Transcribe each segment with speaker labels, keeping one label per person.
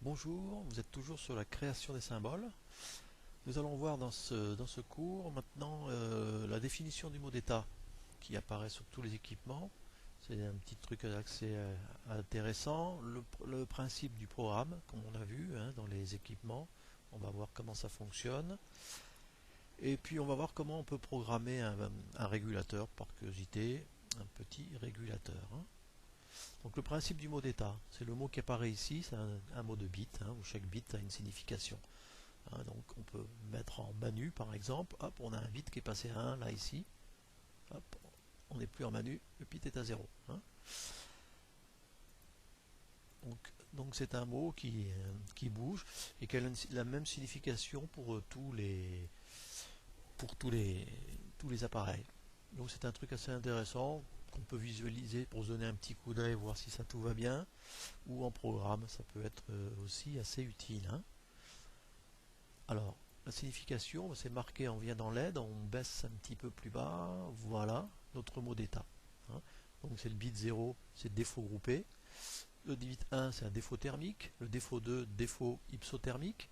Speaker 1: Bonjour, vous êtes toujours sur la création des symboles. Nous allons voir dans ce cours maintenant la définition du mot d'état qui apparaît sur tous les équipements. C'est un petit truc assez intéressant. Le principe du programme, comme on a vu dans les équipements. On va voir comment ça fonctionne. Et puis on va voir comment on peut programmer un régulateur, par curiosité, un petit régulateur. Donc le principe du mot d'état, c'est le mot qui apparaît ici, c'est un mot de bit, où chaque bit a une signification. Donc on peut mettre en manu par exemple, hop, on a un bit qui est passé à 1 là ici, hop, on n'est plus en manu, le bit est à 0. Donc c'est un mot qui bouge et qui a la même signification pour tous les appareils. Donc c'est un truc assez intéressant qu'on peut visualiser pour se donner un petit coup d'œil, voir si ça tout va bien, ou en programme, ça peut être aussi assez utile. Alors, la signification, c'est marqué, on vient dans l'aide, on baisse un petit peu plus bas, voilà, notre mot d'état. Donc c'est le bit 0, c'est défaut groupé, le bit 1, c'est un défaut thermique, le défaut 2, défaut hypsothermique,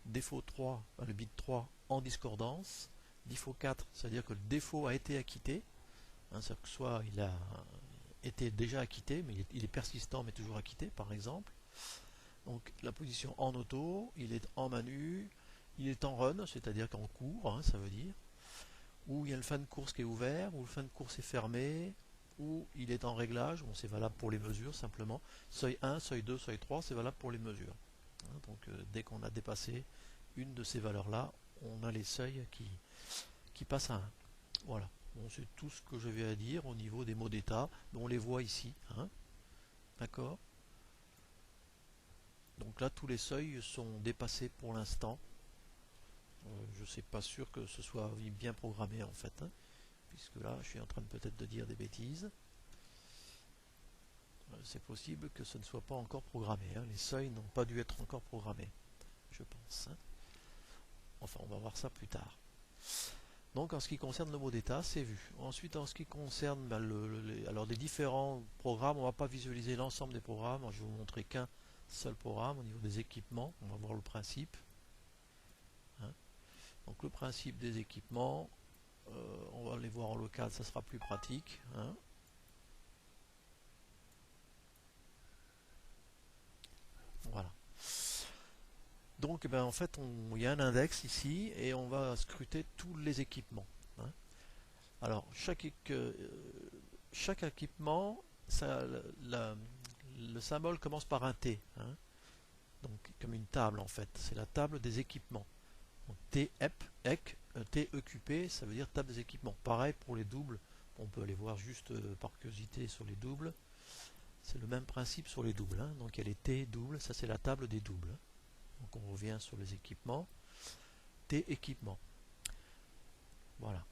Speaker 1: défaut 3, le bit 3 en discordance, défaut 4, c'est-à-dire que le défaut a été acquitté, c'est-à-dire que soit il a été déjà acquitté, mais il est persistant mais toujours acquitté, par exemple. Donc la position en auto, il est en manu, il est en run, c'est-à-dire qu'en cours, ça veut dire, ou il y a le fin de course qui est ouvert, ou le fin de course est fermé, ou il est en réglage, bon, c'est valable pour les mesures simplement. Seuil 1, seuil 2, seuil 3, c'est valable pour les mesures. Donc dès qu'on a dépassé une de ces valeurs-là, on a les seuils qui passent à 1. Voilà. Bon, c'est tout ce que je vais à dire au niveau des mots d'état. On les voit ici. D'accord. Donc là, tous les seuils sont dépassés pour l'instant. Je ne suis pas sûr que ce soit bien programmé en fait. Puisque là, je suis en train peut-être de dire des bêtises. C'est possible que ce ne soit pas encore programmé. Les seuils n'ont pas dû être encore programmés, je pense. Enfin, on va voir ça plus tard. Donc en ce qui concerne le mot d'état, c'est vu. Ensuite, en ce qui concerne les différents programmes, on ne va pas visualiser l'ensemble des programmes. Je vais vous montrer qu'un seul programme au niveau des équipements. On va voir le principe. Donc le principe des équipements, on va les voir en local, ça sera plus pratique. Voilà. Donc en fait, il y a un index ici et on va scruter tous les équipements. Alors chaque équipement, le symbole commence par un T. Donc comme une table en fait, c'est la table des équipements. Donc TEQP, ça veut dire table des équipements. Pareil pour les doubles, on peut aller voir juste par curiosité sur les doubles. C'est le même principe sur les doubles. Donc il y a les T doubles, ça c'est la table des doubles. Donc on revient sur les équipements. T équipement. Voilà.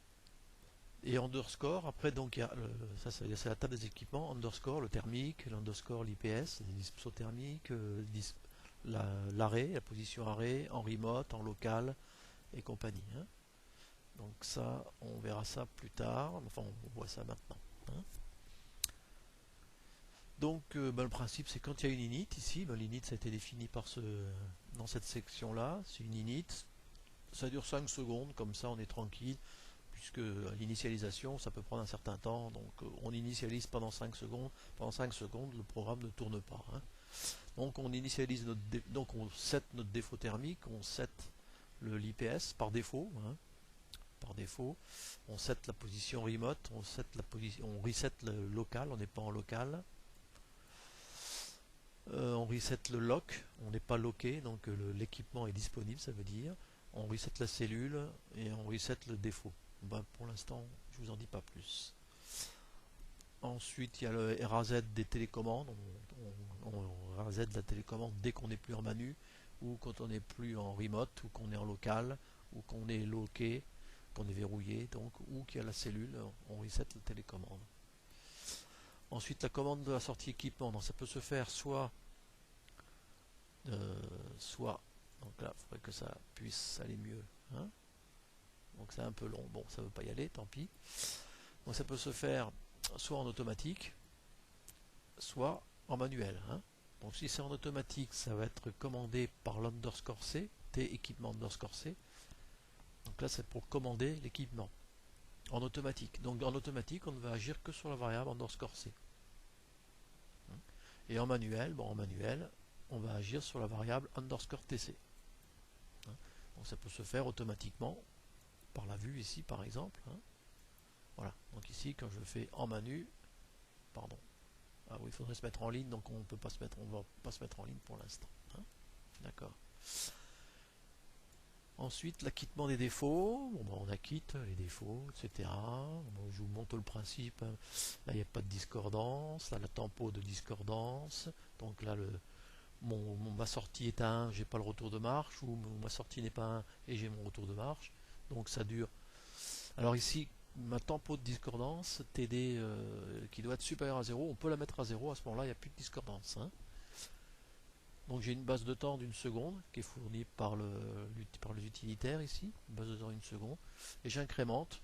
Speaker 1: Et underscore, après donc il y a ça c'est la table des équipements, underscore le thermique, l'underscore l'IPS, l'isothermique, l'arrêt, la position arrêt, en remote, en local et compagnie. Donc ça, on verra ça plus tard, enfin on voit ça maintenant. Donc le principe c'est quand il y a une init ici, l'init ça a été défini dans cette section là, c'est une init, ça dure 5 secondes, comme ça on est tranquille, puisque l'initialisation ça peut prendre un certain temps, donc on initialise pendant 5 secondes, le programme ne tourne pas. Donc on initialise donc on set notre défaut thermique, on set l'IPS par défaut, on set la position remote, on reset le local, on n'est pas en local. On reset le lock, on n'est pas locké, donc l'équipement est disponible, ça veut dire. On reset la cellule et on reset le défaut. Pour l'instant, je vous en dis pas plus. Ensuite, il y a le RAZ des télécommandes. On RAZ la télécommande dès qu'on n'est plus en manu, ou quand on n'est plus en remote, ou qu'on est en local, ou qu'on est locké, qu'on est verrouillé, donc, ou qu'il y a la cellule, on reset la télécommande. Ensuite, la commande de la sortie équipement, donc ça peut se faire soit, donc là, il faudrait que ça puisse aller mieux. Donc c'est un peu long, bon, ça ne veut pas y aller, tant pis. Donc ça peut se faire soit en automatique, soit en manuel. Donc si c'est en automatique, ça va être commandé par l'underscore C, T équipement underscore C. Donc là, c'est pour commander l'équipement en automatique. Donc en automatique, on ne va agir que sur la variable underscore C. Et en manuel, bon, en manuel, on va agir sur la variable underscore TC. Donc ça peut se faire automatiquement par la vue ici, par exemple. Voilà. Donc ici, quand je fais en manu, pardon. Ah oui, il faudrait se mettre en ligne, donc on peut pas se mettre, on va pas se mettre en ligne pour l'instant. D'accord. Ensuite, l'acquittement des défauts. Bon, ben, on acquitte les défauts, etc. Bon, je vous montre le principe. Là, il n'y a pas de discordance. Là, la tempo de discordance. Donc là, ma sortie est à 1, j'ai pas le retour de marche. Ou ma sortie n'est pas 1 et j'ai mon retour de marche. Donc ça dure. Alors ici, ma tempo de discordance, TD qui doit être supérieur à 0, on peut la mettre à 0. À ce moment-là, il n'y a plus de discordance. Donc j'ai une base de temps d'une seconde qui est fournie par les utilitaires ici, une base de temps d'une seconde, et j'incrémente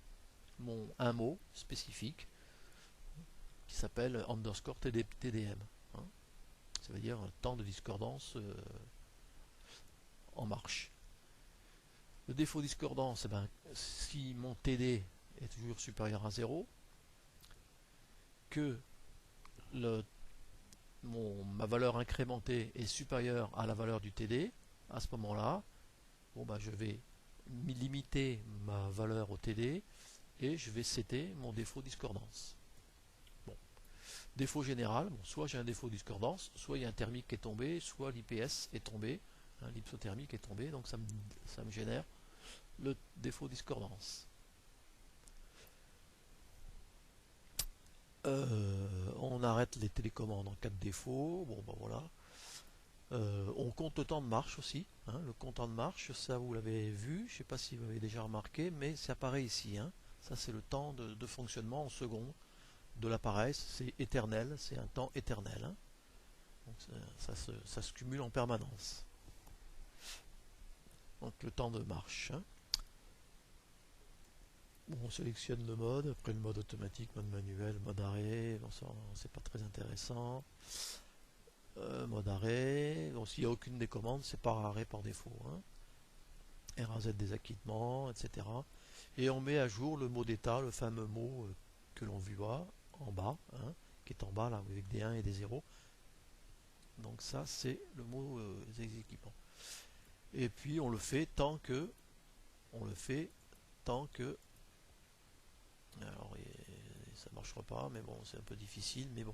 Speaker 1: un mot spécifique qui s'appelle underscore TDM. Ça veut dire temps de discordance en marche. Le défaut discordance, si mon TD est toujours supérieur à 0, que ma valeur incrémentée est supérieure à la valeur du TD, à ce moment-là, je vais limiter ma valeur au TD et je vais setter mon défaut discordance. Bon. Défaut général, soit j'ai un défaut discordance, soit il y a un thermique qui est tombé, soit l'IPS est tombé, l'hypsothermique est tombé, donc ça me génère le défaut discordance. On arrête les télécommandes en cas de défaut. Bon, voilà. On compte le temps de marche aussi. Le compte de marche, ça vous l'avez vu. Je ne sais pas si vous l'avez déjà remarqué, mais ça apparaît ici. Ça, c'est le temps de fonctionnement en secondes de l'appareil. C'est éternel. C'est un temps éternel. Donc, ça se cumule en permanence. Donc, le temps de marche. Bon, on sélectionne le mode, après le mode automatique, mode manuel, mode arrêt, bon, ça c'est pas très intéressant. Mode arrêt, donc s'il n'y a aucune des commandes, c'est par arrêt par défaut. RAZ des acquittements, etc. Et on met à jour le mot d'état, le fameux mot que l'on voit en bas, qui est en bas là, avec des 1 et des 0. Donc ça c'est le mot des équipements. Et puis on le fait tant que alors ça marchera pas, mais bon, c'est un peu difficile, mais bon.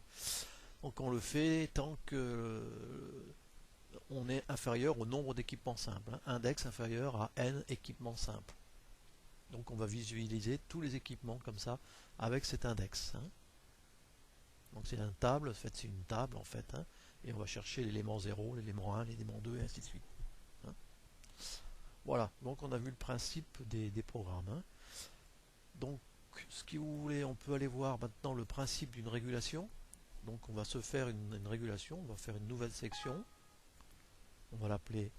Speaker 1: Donc on le fait tant que on est inférieur au nombre d'équipements simples. Index inférieur à n équipements simples. Donc on va visualiser tous les équipements comme ça avec cet index. Donc c'est une table, en fait c'est une table en fait, et on va chercher l'élément 0, l'élément 1, l'élément 2 et ainsi de suite. Voilà, donc on a vu le principe des programmes. Donc ce que vous voulez, on peut aller voir maintenant le principe d'une régulation. Donc on va se faire une régulation, on va faire une nouvelle section, on va l'appeler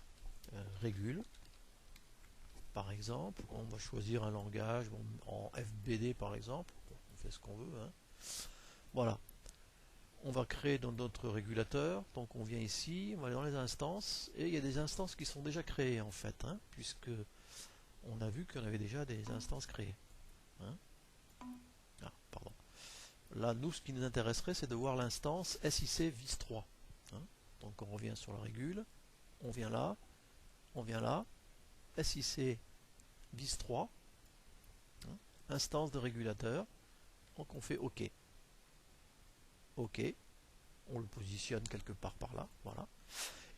Speaker 1: régule, par exemple, on va choisir un langage en FBD par exemple, on fait ce qu'on veut. Voilà, on va créer dans notre régulateur, donc on vient ici, on va aller dans les instances, et il y a des instances qui sont déjà créées en fait, puisque on a vu qu'on avait déjà des instances créées. Pardon. Là, nous, ce qui nous intéresserait, c'est de voir l'instance SIC vis3. Donc, on revient sur la régule, on vient là, SIC vis3, instance de régulateur, donc on fait OK. OK, on le positionne quelque part par là, voilà.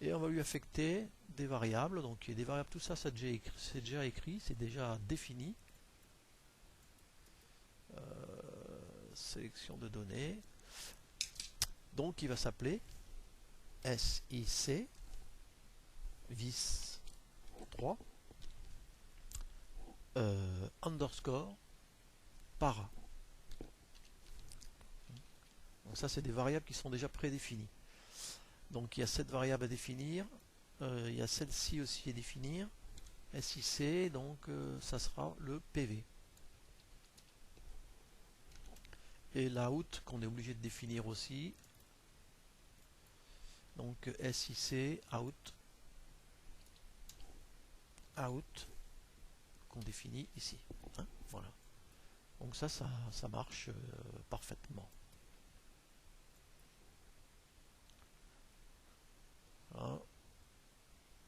Speaker 1: Et on va lui affecter des variables, donc il y a des variables, tout ça, c'est déjà écrit, c'est déjà défini. Sélection de données, donc il va s'appeler SIC vis3 underscore para. Donc ça c'est des variables qui sont déjà prédéfinies. Donc il y a cette variable à définir, il y a celle-ci aussi à définir, SIC, donc ça sera le PV. Et l'out qu'on est obligé de définir aussi, Donc SIC out qu'on définit ici. Hein, voilà. Donc ça marche parfaitement. Voilà.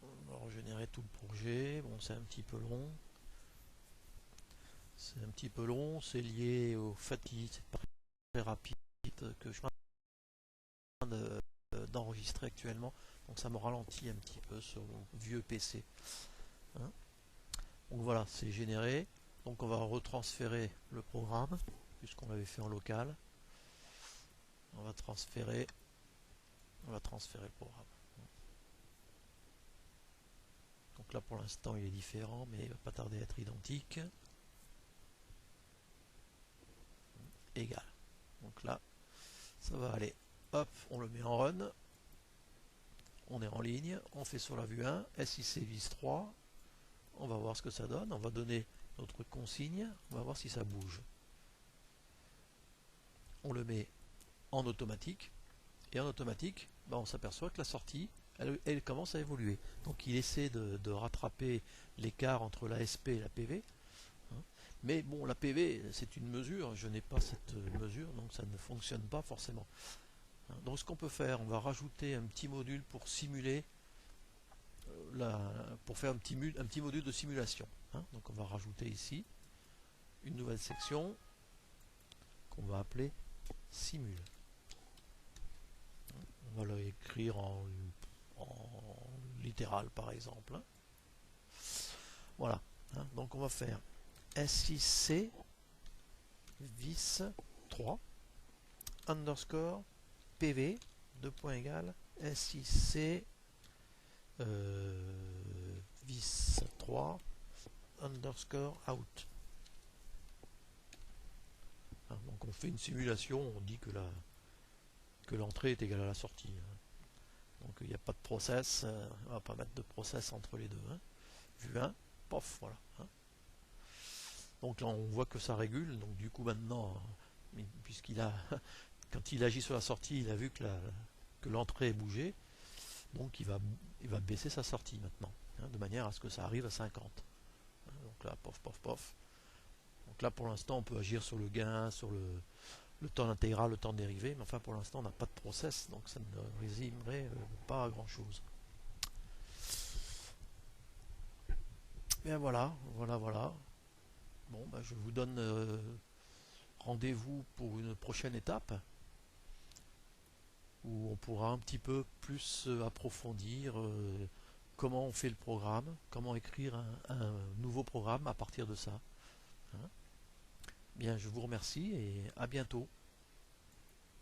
Speaker 1: On va régénérer tout le projet. Bon, c'est un petit peu long. C'est lié au fait qu'il c'est pas très rapide que je suis en train d'enregistrer actuellement. Donc ça me ralentit un petit peu sur mon vieux PC. Hein. Donc voilà, c'est généré. Donc on va retransférer le programme, puisqu'on l'avait fait en local. On va transférer le programme. Donc là pour l'instant il est différent, mais il ne va pas tarder à être identique. Égal. Donc là, ça va aller. Hop, on le met en run. On est en ligne. On fait sur la vue 1. SIC vis 3. On va voir ce que ça donne. On va donner notre consigne. On va voir si ça bouge. On le met en automatique. Et en automatique, ben on s'aperçoit que la sortie, elle commence à évoluer. Donc il essaie de rattraper l'écart entre la SP et la PV. Mais bon, la PV, c'est une mesure, je n'ai pas cette mesure, donc ça ne fonctionne pas forcément. Donc ce qu'on peut faire, on va rajouter un petit module pour simuler, pour faire un petit module de simulation. Donc on va rajouter ici une nouvelle section qu'on va appeler simule. On va l'écrire en littéral par exemple. Voilà, donc on va faire SIC vis 3 underscore PV, deux points égales, SIC vis 3 underscore out. Donc on fait une simulation, on dit que l'entrée est égale à la sortie. Donc il n'y a pas de process, on va pas mettre de process entre les deux. Vue 1, pof, voilà. Donc là on voit que ça régule, donc du coup maintenant, puisqu'il a quand il agit sur la sortie, il a vu que l'entrée est bougée, donc il va baisser sa sortie maintenant, de manière à ce que ça arrive à 50. Donc là, pof, pof, pof. Donc là pour l'instant on peut agir sur le gain, sur le temps intégral, le temps dérivé, mais enfin pour l'instant on n'a pas de process, donc ça ne résumerait pas à grand chose. Bien voilà. Bon, ben, je vous donne rendez-vous pour une prochaine étape où on pourra un petit peu plus approfondir comment on fait le programme, comment écrire un nouveau programme à partir de ça. Bien, je vous remercie et à bientôt.